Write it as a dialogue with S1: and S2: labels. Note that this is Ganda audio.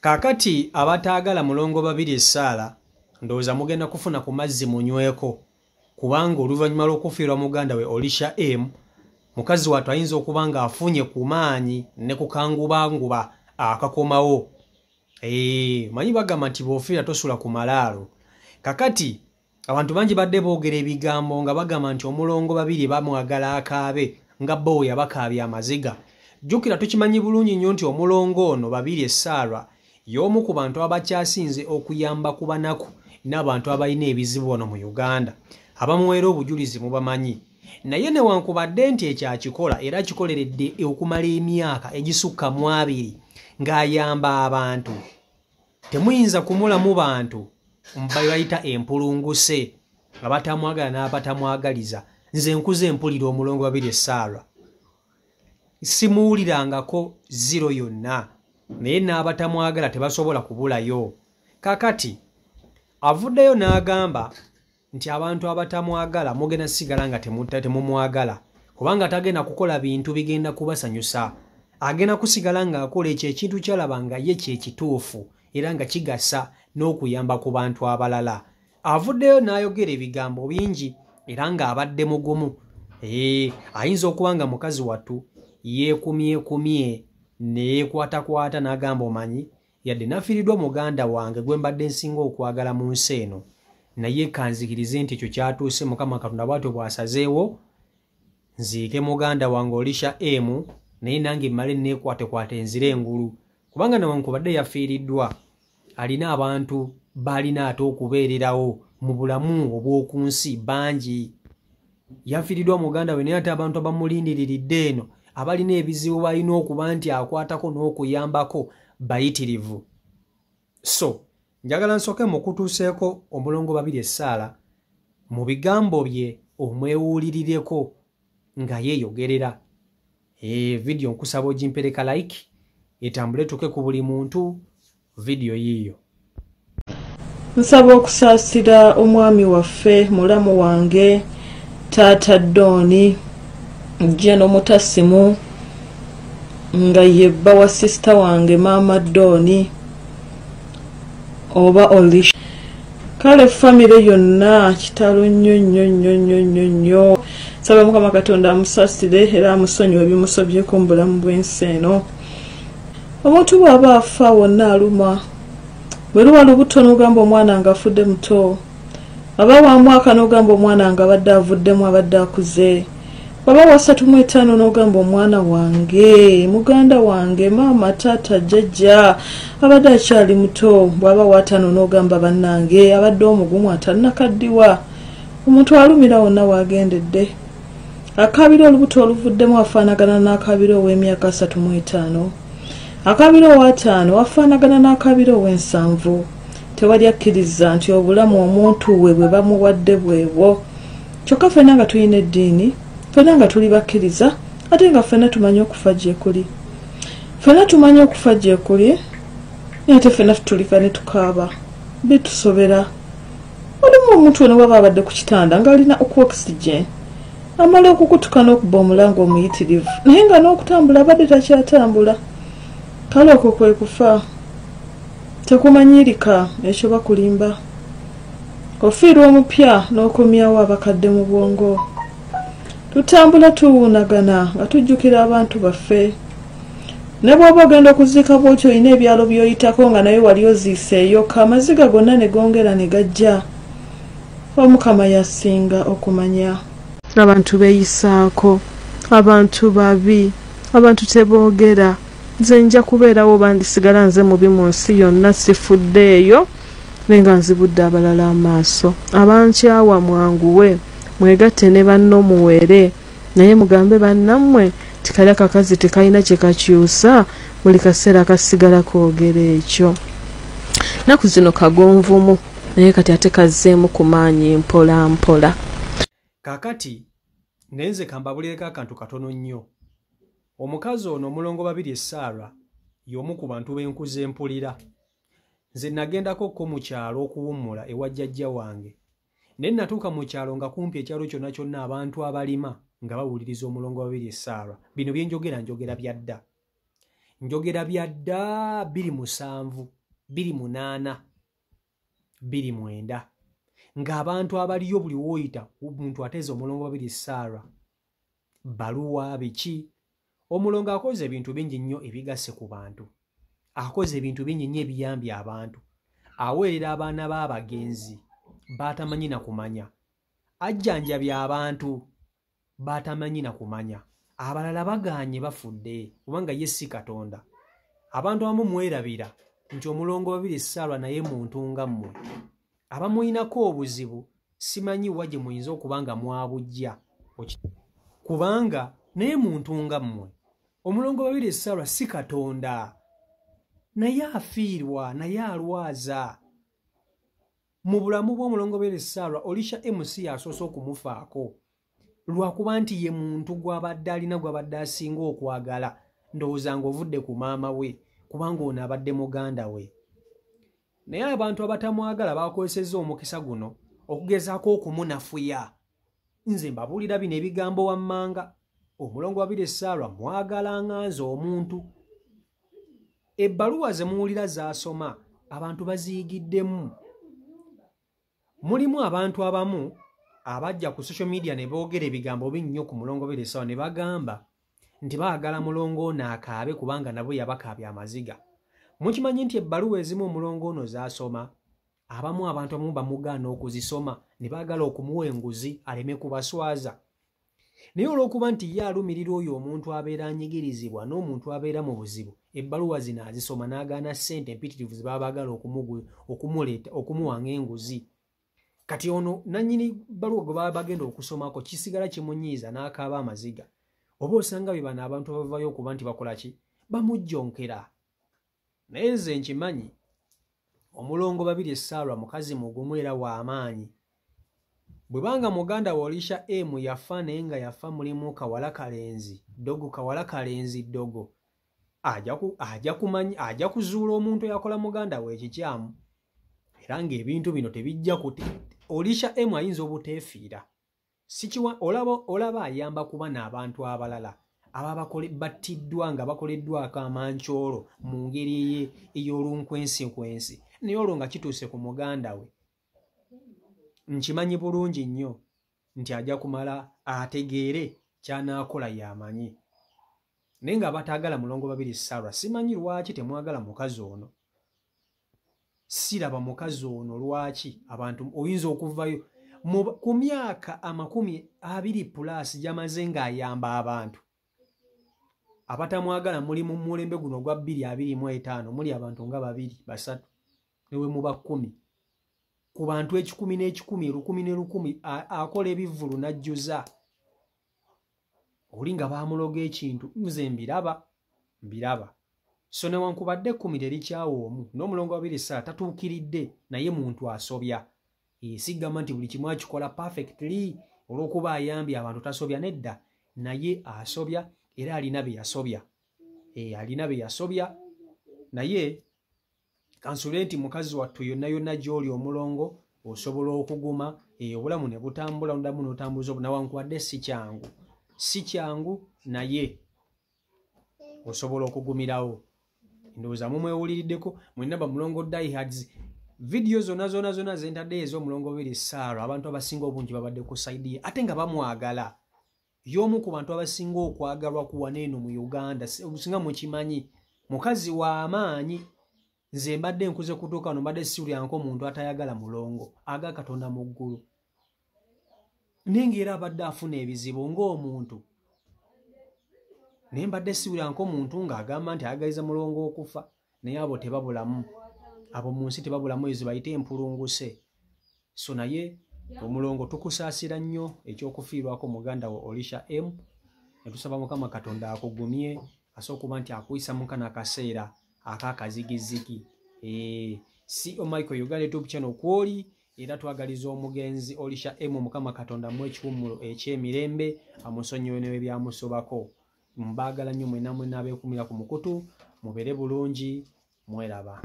S1: Kakati abatagala mulongo babiri essaala ndowooza mugenda kufuna ku mazzi munyweko kubanga oluvannyuma lw'okufiirwa muganda we Olisha M mukazi wattu ayinza okuba nga afunye ku maanyi ne ku kangubanguba akakomawo. Manyi bagamba nti bw'ofiira tosula ku malaalo. Kakati abantu bangi badde boogera ebigambo nga bagamba nti omulongo babiri bamwagala akaabe nga bo yabakaabya amaziga. Jjukira tukimanyi bulungi nnyo nti omulongo ono babiri essaala y'omu ku bantu abakyasinze okuyamba ku banaku n'abantu abalina ebizibu wano mu Uganda. Abamuweera obujulizi mubamanyi. Naye newankubadde nti ekyakikola era kikoleredde okumala emyaka egisukka mu 2 ng'ayamba abantu, temuyinza kumulamu bantu bayita empulunguse nga batamwagala n'abatamwagaliza. Nze nkuze mpulira omulongo babiri essaala simuwulirangako zero yonna, naye n'abatamwagala tebasobola kubulayo. Kakati avuddeyo n'agamba nti abantu abatamwagala mugenda sigala nga temumwagala kubanga tagenda kukola bintu bigenda kubasanyusa. Agenda kusigala ng'akola ekyo ekintu kyalaba nga ye kyekituufu era nga kigasa n'okuyamba ku bantu abalala. Avuddeyo n'ayogera ebigambo bingi era ng'abadde mugumu. Ayinza okuba nga mukazi wattu yeekumyekumye neyekwatakwata n'agamba omanyi yadde nafiiriddwa muganda wange gwe mbadde nsinga okwagala mu nsi eno, naye kanzikirize nti ekyo kyatuuse Mukama Katonda bw'atyo bw'asazeewo nziike muganda wange Olisha M naye nange mmale neekwatekwata enzira engulu kubanga newankubadde yafiiriddwa alina abantu balina ate okubeererawo mu bulamu obw'oku nsi bangi. Yafiiriddwa muganda we naye ate abantu abamulindiriridde eno abalina ebizibu balina okuba nti akwatako n'okuyambako bayitirivu. So njagala nsooke mukutuuseeko omulongo babiri essaala mu bigambo bye omwewuulirireko nga yeeyogerera. Video nkusaba ogimpereka like etambule tuke ku buli muntu video yiyo.
S2: Nsaba okusaasira omwami waffe mulamu wange Taata Doni Jeno Mutasimu nga yebba wa sister wange Mama Doni oba Olisha. Kale family yonna kitalo nnyo. Saba Mukama Katonda amusaasire era amusonyiwe ebimusobyeko mu bulamu bw'ensi eno. Omuntu bw'aba afa wonna aluma. Bwe luba lubuto n'ogamba omwana nga afudde muto. Aba wa mwaka n'ogamba omwana nga abadde avuddemu abadde akuze. Baba wa 35 n'ogamba omwana wange, muganda wange, mama, taata, jjajja abadde akyali muto. Bwaba wa 5 n'ogamba bannange abadde omugumu atannakaddiwa. Omuntu alumira wonna waagendedde. Akabiro olubuto oluvuddemu afaanagana n'akabiro ow'emyaka 35. Akabiro owa 5 afaanagana n'akabiro ow'ensanvu. Tewali akkiriza nti obulamu omuntu we bwe bamuwadde bwebwo. Kyokka ffenna nga tulina eddiini, ffenna nga tuli bakkiriza, ate nga ffenna tumanyi okufa gye kuli. Ffenna tumanyi okufa gye kuli, naye ate ffenna tutulika ne tukaaba. Bitusobera. Walimu omuntu ono bw'aba abadde ku kitanda ng'alina oxygen. Amala okukutuka n'okubba omulango omuyitirivu, naye nga n'okutambula abadde takyatambula. Kale okwo kwe kufa. Tekumanyirika ekyo bakulimba. Ofiirwa omupya n'okomyawo abakadde mu bwongo. Tutambula tuwuunagana nga tujjukira abantu baffe. Ne bw'oba ogenda okuziika bw'otyo olina ebyalo by'oyitako nga naye wali oziiseeyo, amaziga gonna ne gongera ne gajja. Omukama yasinga okumanya. Abantu beeyisaako, abantu babi, abantu teboogera. Nze nja kubeerawo bandisigala nze mubi mu nsi yonna sifuddeeyo nenga nzibudde abalala amaaso. Abankyawa mwanguwe mwegatte ne banno muwere, naye mugambe bannammwe tikali akakazi tekalina kye kakyusa, buli kaseera kasigala koogera ekyo. Naku zino kagonvumu naye kati ate kazzeemu ku maanyi mpola mpola.
S1: Kakati nenze kambabulireko akantu katono nnyo. Omukazi ono omulongo babiri essaala y'omu ku bantu b'enkuze mpulira. Nze nagendako mu kyalo okuwummula ewa jjajja wange. Naye natuuka mu kyalo nga kumpi ekyalo kyonna kyonna abantu abalima nga bawuliriza omulongo babiri essaala. Bino bye njogera bya dda. njogera byadda 27 28 29 ng'abantu abaliyo buli woyita omuntu ateze omulongo babiri Sarah baluwa biki omulongo akoze ebintu bingi nnyo ebigase ku bantu akoze ebintu bingi nnyo ebiyambye abantu aweerera abaana b'abagenzi batamanyi na kumanya ajjanjabya abantu batamanyi na kumanya abalala baganye bafudde kubanga ye si Katonda abantu abamu mwerabira nti omulongo babiri Sarah naye muntu nga mmwe abamuyinako obuzibu simanyi waje muyinza okubanga mwabujja kubanga naye muntu nga mmwe omulongo babiri Sarah si Katonda naye afiirwa naye alwaza mu bulamu bw'omulongo babiri Sarah Olisha MC yasoose okumufaako lwakuba nti ye muntu gw'abadde alina gw'abadde asinga okwagala ndowooza ng'ovudde ku maama we kubanga ono abadde muganda we naye abantu abatamwagala bakozesezza omukisa guno okugezaako okumunafuya nze mbabuulira bino ebigambo wammanga omulongo babiri Sarah mwagala nganze omuntu ebbaluwa ze muwulira zaasoma abantu baziyigiddemu mulimu abantu abamu abajja ku social media ne boogera ebigambo binnyo ku mulongo babiri Sarah ne bagamba nti baagala mulongo ono akaabe kubanga nabo yabakaabya amaziga mukimanyi nti ebbaluwa ezimu omulongo ono zaasoma abamu abantu abamu bamugaana okuzisoma ne baagala okumuwa enguzi aleme kubaswaza naye olw'okuba nti ye alumirira oyo omuntu abeera anyigirizibwa n'omuntu abeera mu buzibu ebbaluwa zino azisoma n'agaana ssente empitirivu ze baba baagala okumuwa ng'enguzi kati ono nannyini bbaluwa gwe baba bagenda okusomako kisigala kimunyiiza n'akaaba amaziga oba osanga be bano abantu bavayo okuba nti bakola ki bamujjonkera naye nze nkimanyi omulongo babiri Sarah mukazi mugumu era w'amaanyi bwe banga muganda wa Olisha M yafa naye nga yafa mulimu kawala kalenzi ddogo ajja kuzuula omuntu eyakola muganda we ekikyamu era ng'ebintu bino tebijja Olisha M ayinza obuteefiira olaba ayamba kuba n'abantu abalala ababa battiddwa nga bakoleddwako amancoolo mu ngeri ey'olunkwensikwensi naye olwo nga kituuse ku muganda we nkimanyi bulungi nnyo nti ajja kumala ategeere ky'anaakola y'amanyi naye nga bataagala mulongo babiri Sarah simanyi lwaki temwagala mukazi ono siraba mukazi ono lwaki abantu oyinza okuvayo ku myaka 20+ gy'amaze ng'ayamba abantu abatamwagala muli mu mulembe guno gwa 2025 muli abantu nga 2 3 newe muba 10 ku bantu 10 1,000 akola ebivvulu n'ajjuza oli nga baamuloga ekintu nze mbiraba so newankubadde 10 terikyawo omu n'omulongo babiri Sarah tatuukiridde naye muntu asobya sigamba nti buli kimu akikola perfectly olw'okuba ayambye abantu tasobya nedda naye asobya era alina be yasobya naye kansule nti mukazi wattu yonna gy'oli omulongo osobola okuguma obulamu ne butambula ondamu n'otambuza nawankubadde si kyangu naye osobola okugumirawo ndowooza mumwewuliriddeko mwenaba mulongo diehards video zonna zentadde ez'omulongo babiri Sarah abantu abasinga obungi babadde ku saidi ye ate nga bamwagala y'omu ku bantu abasinga okwagalwa ku waneeno mu Uganda obusinga mukimanyi mukazi w'amaanyi nze mbadde nkuze kutuuka no mbadde siwulyanko omuntu atayagala mulongo aga Katonda mu ggulu naye ng'era abadde afuna ebizibu ng'omuntu naye mbadde siwulyanko omuntu ng'agamba nti ayagaliza mulongo okufa naye abo tebabulamu abo mu nsi tebabulamu ezo bayite empulunguse so naye omulongo tukusaasira nnyo ekyokufiirwako muganda wa Olisha M netusaba Mukama Katonda akugumye asobola okuba nti akuyisa mu kana akaseera akakazigizigi CEO Michael Uganda YouTube channel kwoli era twagaliza omugenzi Olisha M Mukama Katonda mu ekiwummulo eky'emirembe amusonyiwe n'ebyamusobako mbaagala nnyo mwenna abeekumira ku mukutu mubeere bulungi mweraba.